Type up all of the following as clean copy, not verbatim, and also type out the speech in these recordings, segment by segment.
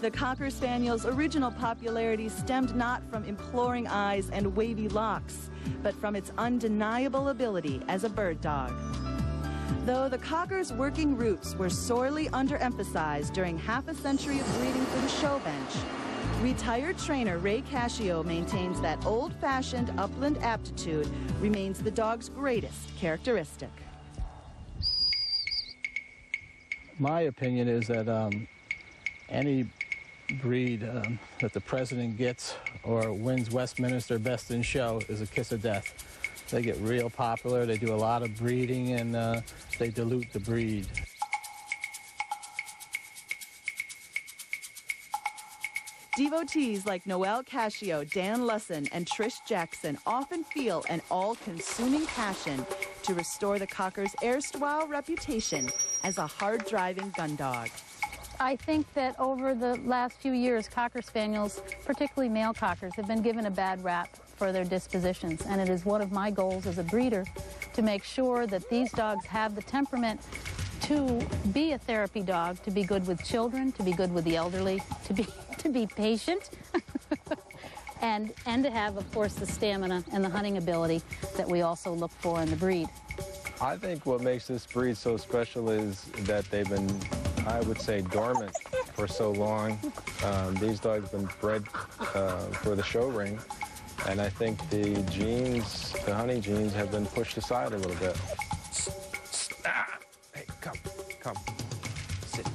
The Cocker Spaniel's original popularity stemmed not from imploring eyes and wavy locks, but from its undeniable ability as a bird dog. Though the Cocker's working roots were sorely underemphasized during half a century of breeding for the show bench, retired trainer Ray Cascio maintains that old-fashioned upland aptitude remains the dog's greatest characteristic. My opinion is that any breed that the president gets or wins Westminster Best in Show is a kiss of death. They get real popular, they do a lot of breeding, and they dilute the breed. Devotees like Noel Cascio, Dan Lusson, and Trish Jackson often feel an all-consuming passion to restore the Cocker's erstwhile reputation as a hard-driving gun dog. I think that over the last few years, Cocker Spaniels, particularly male Cockers, have been given a bad rap for their dispositions, and it is one of my goals as a breeder to make sure that these dogs have the temperament to be a therapy dog, to be good with children, to be good with the elderly, to be patient, and to have, of course, the stamina and the hunting ability that we also look for in the breed. I think what makes this breed so special is that they've been, I would say, dormant for so long. These dogs have been bred for the show ring, and I think the genes, the hunting genes, have been pushed aside a little bit. Hey, come, sit.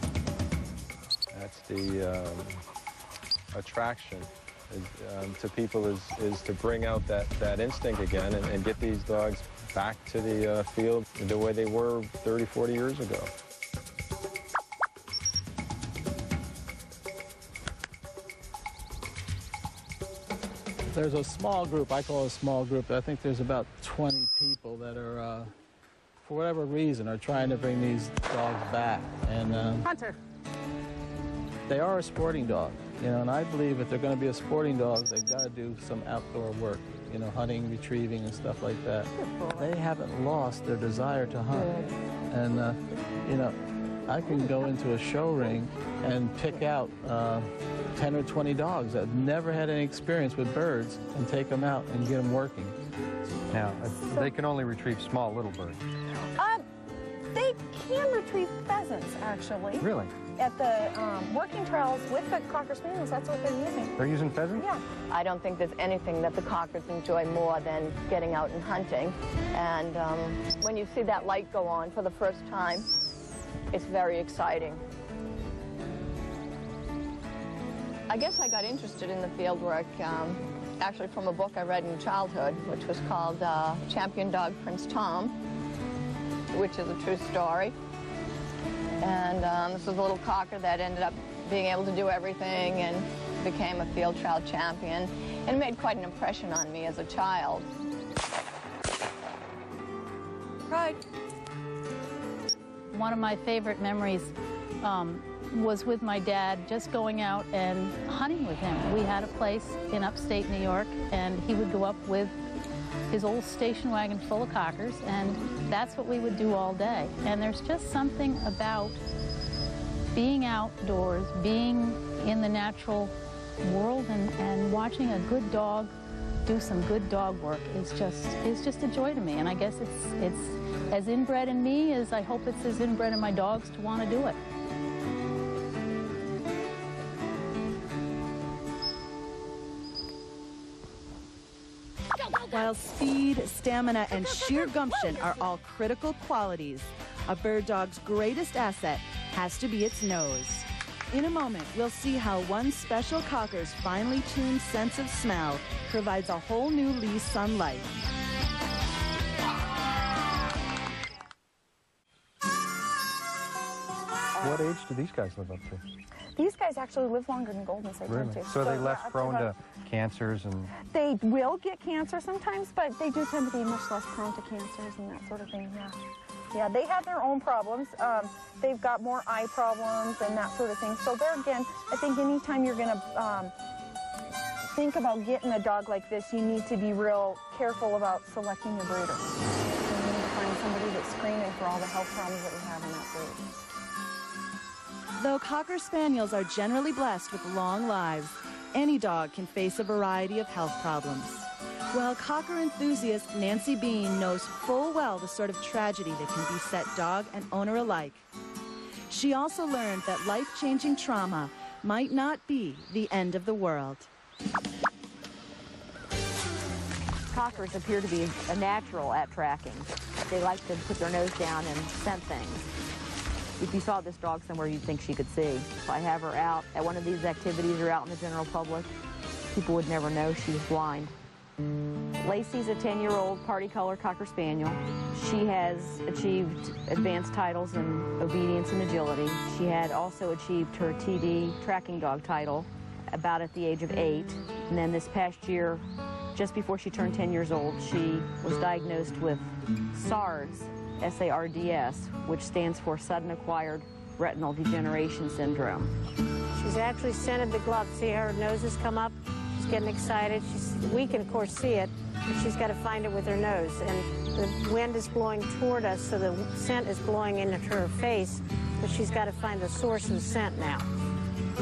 That's the attraction to people is to bring out that instinct again and get these dogs back to the field the way they were 30, 40 years ago. There's a small group, I call it a small group, I think there's about 20 people that are, for whatever reason, are trying to bring these dogs back. And Hunter. They are a sporting dog, you know, and I believe if they're going to be a sporting dog, they've got to do some outdoor work, you know, hunting, retrieving, and stuff like that. They haven't lost their desire to hunt. And, you know, I can go into a show ring and pick out 10 or 20 dogs that have never had any experience with birds and take them out and get them working. Now, they can only retrieve small little birds. They can retrieve pheasants, actually. Really? At the working trials with the Cocker Spaniels, that's what they're using. They're using pheasants? Yeah. I don't think there's anything that the Cockers enjoy more than getting out and hunting. And when you see that light go on for the first time, it's very exciting. I guess I got interested in the field work actually from a book I read in childhood, which was called Champion Dog Prince Tom, which is a true story. And this was a little cocker that ended up being able to do everything and became a field trial champion, and made quite an impression on me as a child. Pride. One of my favorite memories was with my dad, just going out and hunting with him. We had a place in upstate New York, and he would go up with his old station wagon full of Cockers, and that's what we would do all day. And there's just something about being outdoors, being in the natural world, and watching a good dog do some good dog work is just a joy to me. And I guess it's as inbred in me as I hope it's as inbred in my dogs to want to do it. While speed, stamina, and sheer gumption are all critical qualities, a bird dog's greatest asset has to be its nose. In a moment, we'll see how one special Cocker's finely tuned sense of smell provides a whole new lease on life. What age do these guys live up to? These guys actually live longer than Goldens, they tend to. So are they less prone to cancers and... They will get cancer sometimes, but they do tend to be much less prone to cancers and that sort of thing, yeah. Yeah, they have their own problems. They've got more eye problems and that sort of thing. So there again, I think anytime you're going to think about getting a dog like this, you need to be real careful about selecting your breeder. You need to find somebody that's screening for all the health problems that we have in that breed. Though Cocker Spaniels are generally blessed with long lives, any dog can face a variety of health problems. Well, Cocker enthusiast Nancy Bean knows full well the sort of tragedy that can beset dog and owner alike. She also learned that life-changing trauma might not be the end of the world. Cockers appear to be a natural at tracking. They like to put their nose down and scent things. If you saw this dog somewhere, you'd think she could see. If I have her out at one of these activities or out in the general public, people would never know she was blind. Lacey's a 10-year-old party color Cocker Spaniel. She has achieved advanced titles in obedience and agility. She had also achieved her TD tracking dog title about at the age of 8. And then this past year, just before she turned 10 years old, she was diagnosed with SARDS, S-A-R-D-S, which stands for Sudden Acquired Retinal Degeneration Syndrome. She's actually scented the glove. See, her nose has come up. She's getting excited. We can, of course, see it, but she's got to find it with her nose. And the wind is blowing toward us, so the scent is blowing into her face, but she's got to find the source of the scent now.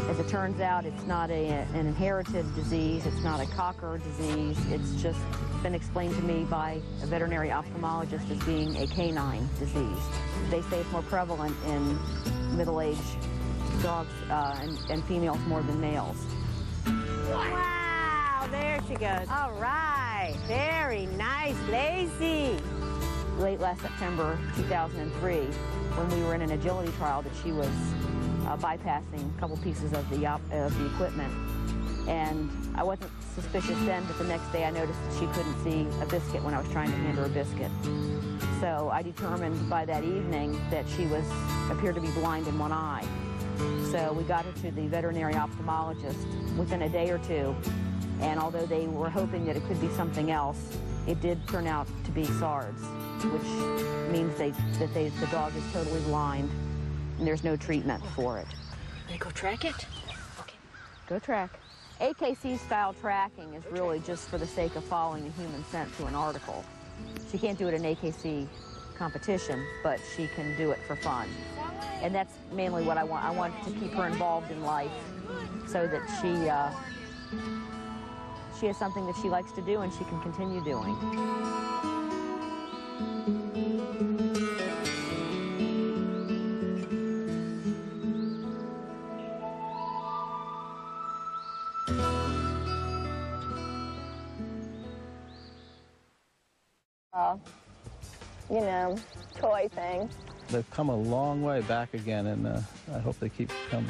As it turns out, it's not an inherited disease. It's not a Cocker disease. It's just been explained to me by a veterinary ophthalmologist as being a canine disease. They say it's more prevalent in middle-aged dogs and females more than males. Wow, there she goes. All right, very nice, Lacey. Late last September 2003, when we were in an agility trial that she was bypassing a couple pieces of the equipment. And I wasn't suspicious then, but the next day I noticed that she couldn't see a biscuit when I was trying to hand her a biscuit. So I determined by that evening that she appeared to be blind in one eye. So we got her to the veterinary ophthalmologist within a day or two, and although they were hoping that it could be something else, it did turn out to be SARDS, which means that the dog is totally blind, and there's no treatment for it. They go track it? Okay. Go track. AKC-style tracking is really just for the sake of following a human scent to an article. She can't do it in AKC competition, but she can do it for fun. And that's mainly what I want. I want to keep her involved in life so that she has something that she likes to do and she can continue doing. You know, toy thing. They've come a long way back again, and I hope they keep coming.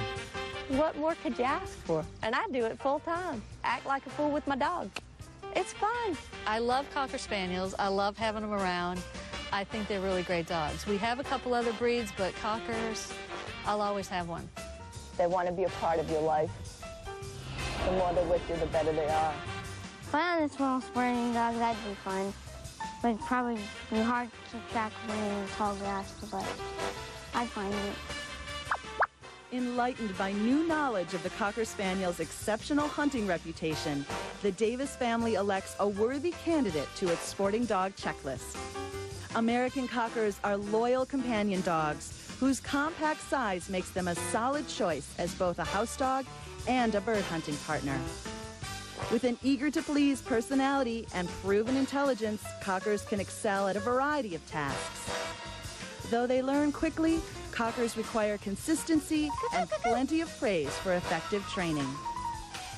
What more could you ask for? And I do it full time. Act like a fool with my dog. It's fun. I love Cocker Spaniels. I love having them around. I think they're really great dogs. We have a couple other breeds, but Cockers, I'll always have one. They want to be a part of your life. The more they're with you, the better they are. If I had a small sporting dog, that'd be fun. But it'd probably be hard to keep track of when in the tall grass, but I'd find it. Enlightened by new knowledge of the Cocker Spaniel's exceptional hunting reputation, the Davis family elects a worthy candidate to its sporting dog checklist. American Cockers are loyal companion dogs whose compact size makes them a solid choice as both a house dog and a bird hunting partner. With an eager-to-please personality and proven intelligence, Cockers can excel at a variety of tasks. Though they learn quickly, Cockers require consistency and plenty of praise for effective training.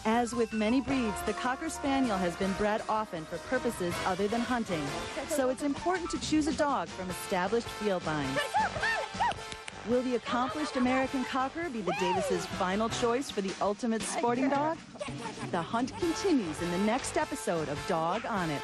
As with many breeds, the Cocker Spaniel has been bred often for purposes other than hunting, so it's important to choose a dog from established field lines. Will the accomplished American Cocker be the Davis's final choice for the ultimate sporting dog? The hunt continues in the next episode of Dog on It.